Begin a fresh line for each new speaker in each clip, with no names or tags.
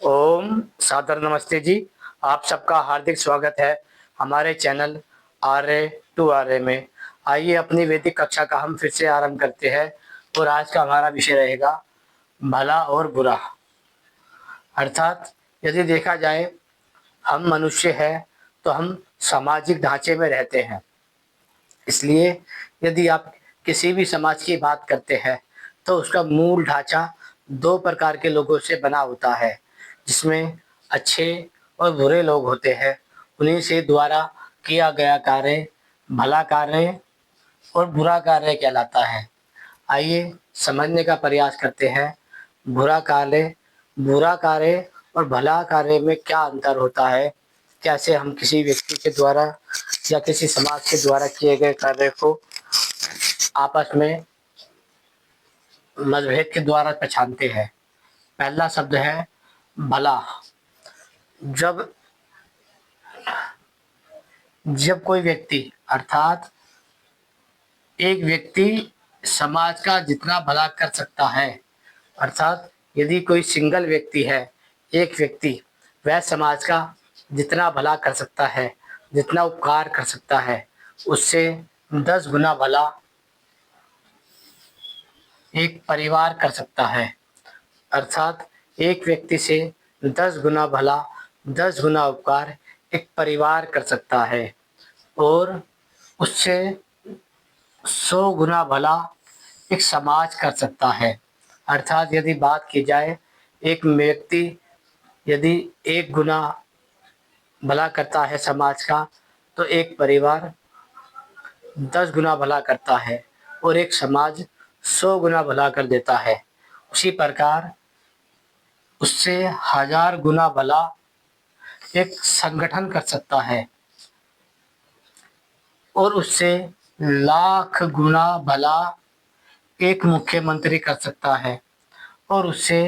ओम सादर नमस्ते जी। आप सबका हार्दिक स्वागत है हमारे चैनल आर्य टू आर्य में। आइए अपनी वैदिक कक्षा का हम फिर से आरंभ करते हैं और आज का हमारा विषय रहेगा भला और बुरा। अर्थात यदि देखा जाए हम मनुष्य हैं तो हम सामाजिक ढांचे में रहते हैं। इसलिए यदि आप किसी भी समाज की बात करते हैं तो उसका मूल ढांचा दो प्रकार के लोगों से बना होता है, जिसमें अच्छे और बुरे लोग होते हैं। उन्हीं से द्वारा किया गया कार्य भला कार्य और बुरा कार्य कहलाता है। आइए समझने का प्रयास करते हैं। बुरा कार्य और भला कार्य में क्या अंतर होता है, कैसे हम किसी व्यक्ति के द्वारा या किसी समाज के द्वारा किए गए कार्य को आपस में मतभेद के द्वारा पहचानते हैं। पहला शब्द है भला। जब जब कोई व्यक्ति अर्थात एक व्यक्ति समाज का जितना भला कर सकता है, अर्थात यदि कोई सिंगल व्यक्ति है, एक व्यक्ति, वह समाज का जितना भला कर सकता है, जितना उपकार कर सकता है, उससे 10 गुना भला एक परिवार कर सकता है। अर्थात एक व्यक्ति से 10 गुना भला, 10 गुना उपकार एक परिवार कर सकता है और उससे 100 गुना भला एक समाज कर सकता है। अर्थात यदि बात की जाए, एक व्यक्ति यदि 1 गुना भला करता है समाज का, तो एक परिवार 10 गुना भला करता है और एक समाज 100 गुना भला कर देता है। उसी प्रकार उससे 1000 गुना भला एक संगठन कर सकता है और उससे लाख गुना भला एक मुख्यमंत्री कर सकता है और उससे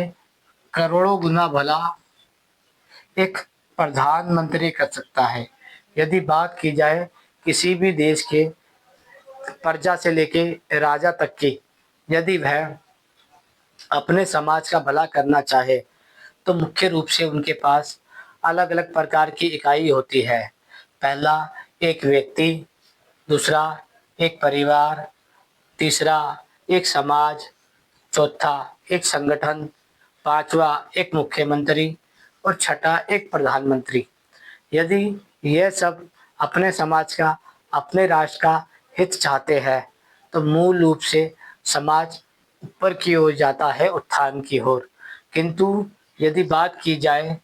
करोड़ों गुना भला एक प्रधानमंत्री कर सकता है। यदि बात की जाए किसी भी देश के प्रजा से लेके राजा तक की, यदि वह अपने समाज का भला करना चाहे तो मुख्य रूप से उनके पास अलग अलग प्रकार की इकाई होती है। पहला एक व्यक्ति, दूसरा एक परिवार, तीसरा एक समाज, चौथा एक संगठन, पांचवा एक मुख्यमंत्री और छठा एक प्रधानमंत्री। यदि यह सब अपने समाज का, अपने राष्ट्र का हित चाहते हैं तो मूल रूप से समाज ऊपर की ओर जाता है, उत्थान की ओर। किंतु यदि बात की जाए,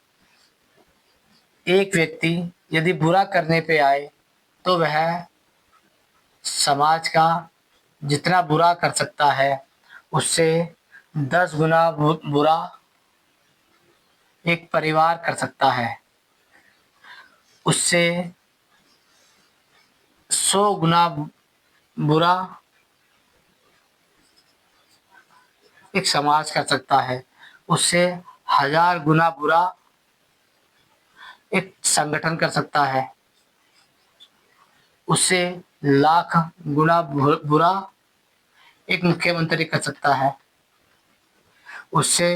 एक व्यक्ति यदि बुरा करने पे आए तो वह समाज का जितना बुरा कर सकता है उससे 10 गुना बुरा एक परिवार कर सकता है, उससे 100 गुना बुरा एक समाज कर सकता है, उससे 1000 गुना बुरा एक संगठन कर सकता है, उससे लाख गुना बुरा एक मुख्यमंत्री कर सकता है, उससे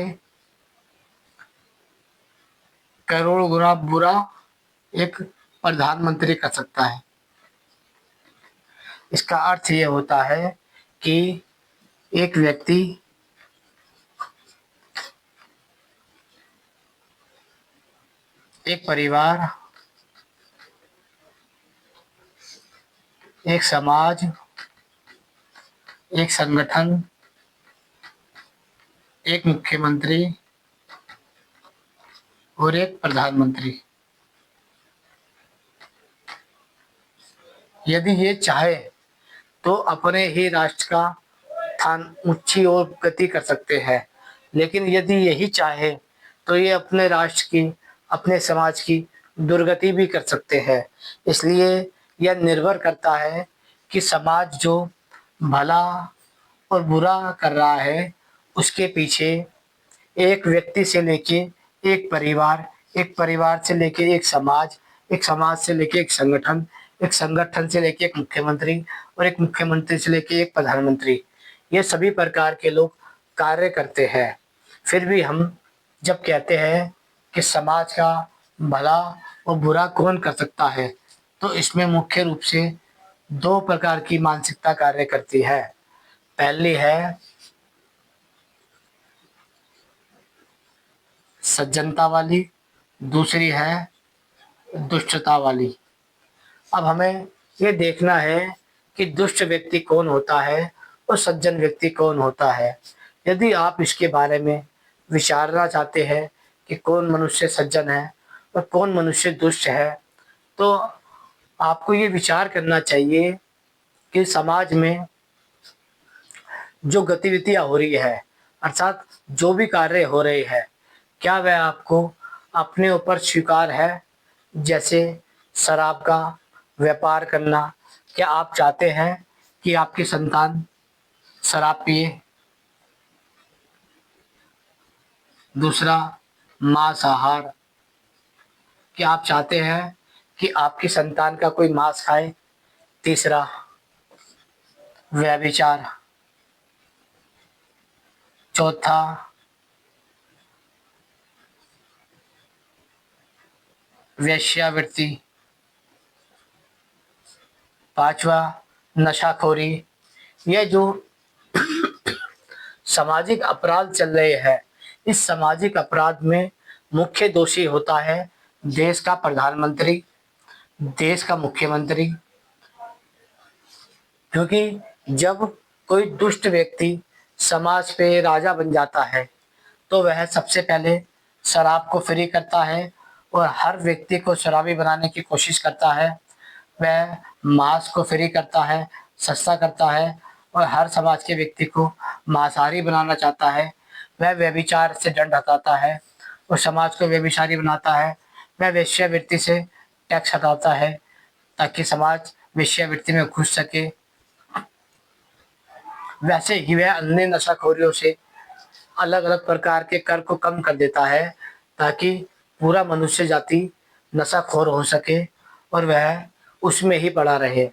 करोड़ गुना बुरा एक प्रधानमंत्री कर सकता है। इसका अर्थ ये होता है कि एक व्यक्ति एक परिवार, एक समाज, एक संगठन, एक मुख्यमंत्री और एक प्रधानमंत्री, यदि ये चाहे तो अपने ही राष्ट्र का स्थान ऊंची ओर गति कर सकते हैं। लेकिन यदि यही चाहे तो ये अपने राष्ट्र की, अपने समाज की दुर्गति भी कर सकते हैं। इसलिए यह निर्भर करता है कि समाज जो भला और बुरा कर रहा है उसके पीछे एक व्यक्ति से लेके एक परिवार से लेके एक समाज से लेके एक संगठन से लेके एक मुख्यमंत्री और एक मुख्यमंत्री से लेके एक प्रधानमंत्री, ये सभी प्रकार के लोग कार्य करते हैं। फिर भी हम जब कहते हैं कि समाज का भला और बुरा कौन कर सकता है, तो इसमें मुख्य रूप से दो प्रकार की मानसिकता कार्य करती है। पहली है सज्जनता वाली, दूसरी है दुष्टता वाली। अब हमें ये देखना है कि दुष्ट व्यक्ति कौन होता है और सज्जन व्यक्ति कौन होता है। यदि आप इसके बारे में विचारना चाहते हैं कि कौन मनुष्य सज्जन है और कौन मनुष्य दुष्ट है, तो आपको ये विचार करना चाहिए कि समाज में जो गतिविधियाँ हो रही है, अर्थात जो भी कार्य हो रहे हैं, क्या वह आपको अपने ऊपर स्वीकार है? जैसे शराब का व्यापार करना, क्या आप चाहते हैं कि आपकी संतान शराब पिए? दूसरा, मांसाहार, क्या आप चाहते हैं कि आपकी संतान का कोई मांस खाए? तीसरा, व्यभिचार। चौथा, वेश्यावृत्ति। पांचवा, नशाखोरी। यह जो सामाजिक अपराध चल रहे हैं, इस सामाजिक अपराध में मुख्य दोषी होता है देश का प्रधानमंत्री, देश का मुख्यमंत्री। क्योंकि जब कोई दुष्ट व्यक्ति समाज पे राजा बन जाता है, तो वह सबसे पहले शराब को फ्री करता है और हर व्यक्ति को शराबी बनाने की कोशिश करता है। वह मांस को फ्री करता है, सस्ता करता है और हर समाज के व्यक्ति को मांसाहारी बनाना चाहता है। वह व्यभिचार से दंड हटाता है और समाज को व्यभिचारी बनाता है। वह वेश्यावृत्ति से टैक्स हटाता है ताकि समाज वेश्यावृत्ति में घुस सके। वैसे ही वह अन्य नशाखोरियों से अलग अलग प्रकार के कर को कम कर देता है ताकि पूरा मनुष्य जाति नशाखोर हो सके और वह उसमें ही पड़ा रहे।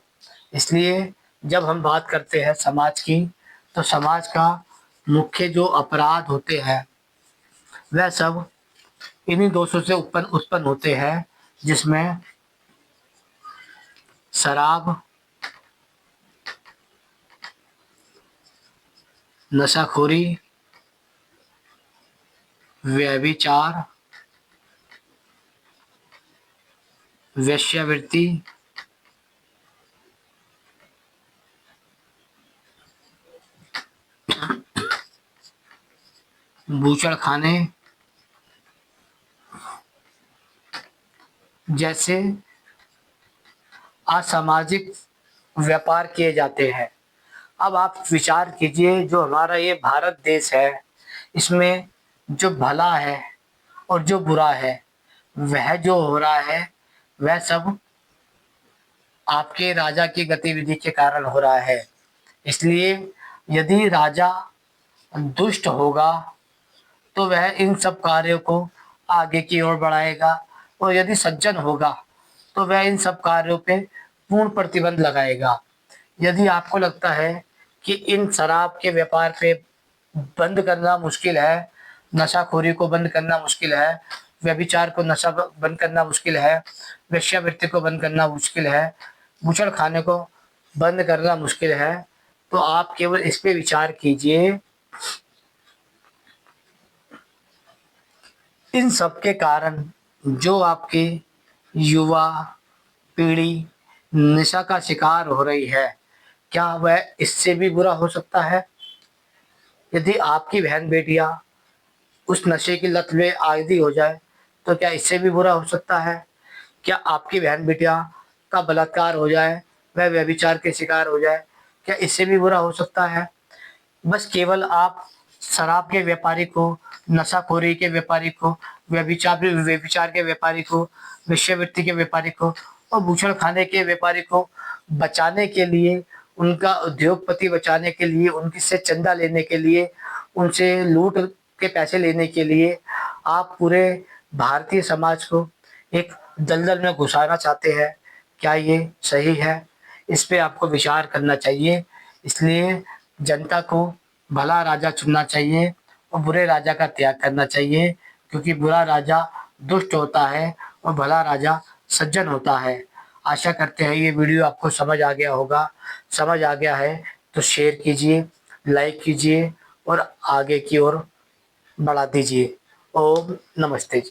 इसलिए जब हम बात करते हैं समाज की, तो समाज का मुख्य जो अपराध होते हैं वह सब इन्हीं दोषों से उत्पन्न उत्पन्न होते हैं, जिसमें शराब, नशाखोरी, व्यभिचार, वेश्यावृत्ति, बूचड़खाने जैसे असामाजिक व्यापार किए जाते हैं। अब आप विचार कीजिए, जो हमारा ये भारत देश है, इसमें जो भला है और जो बुरा है, वह जो हो रहा है वह सब आपके राजा की गतिविधि के कारण हो रहा है। इसलिए यदि राजा दुष्ट होगा तो वह इन सब कार्यों को आगे की ओर बढ़ाएगा, और यदि सज्जन होगा तो वह इन सब कार्यों पे पूर्ण प्रतिबंध लगाएगा। यदि आपको लगता है कि इन शराब के व्यापार पे बंद करना मुश्किल है, नशाखोरी को बंद करना मुश्किल है, व्यभिचार को नशा बंद करना मुश्किल है, वेश्यावृत्ति को बंद करना मुश्किल है, बूचड़ खाने को बंद करना मुश्किल है, तो आप केवल इस पे विचार कीजिए। इन सब के कारण जो आपकी युवा पीढ़ी नशा का शिकार हो रही है, क्या वह इससे भी बुरा हो सकता है? यदि आपकी बहन बेटियां उस नशे की लत में आदी हो जाए, तो क्या इससे भी बुरा हो सकता है? क्या आपकी बहन बेटियां का बलात्कार हो जाए, वह व्यभिचार के शिकार हो जाए, क्या इससे भी बुरा हो सकता है? बस केवल आप शराब के व्यापारी को, नशाखोरी के व्यापारी को, व्यभिचार के व्यापारी को, वेश्यावृत्ति के व्यापारी को और बूचड़ खाने के व्यापारी को बचाने के लिए, उनका उद्योगपति बचाने के लिए, उनकी से चंदा लेने के लिए, उनसे लूट के पैसे लेने के लिए आप पूरे भारतीय समाज को एक दलदल में घुसाना चाहते हैं। क्या ये सही है? इस पे आपको विचार करना चाहिए। इसलिए जनता को भला राजा चुनना चाहिए और बुरे राजा का त्याग करना चाहिए, क्योंकि बुरा राजा दुष्ट होता है और भला राजा सज्जन होता है। आशा करते हैं ये वीडियो आपको समझ आ गया होगा। समझ आ गया है तो शेयर कीजिए, लाइक कीजिए और आगे की ओर बढ़ा दीजिए। ओम नमस्ते।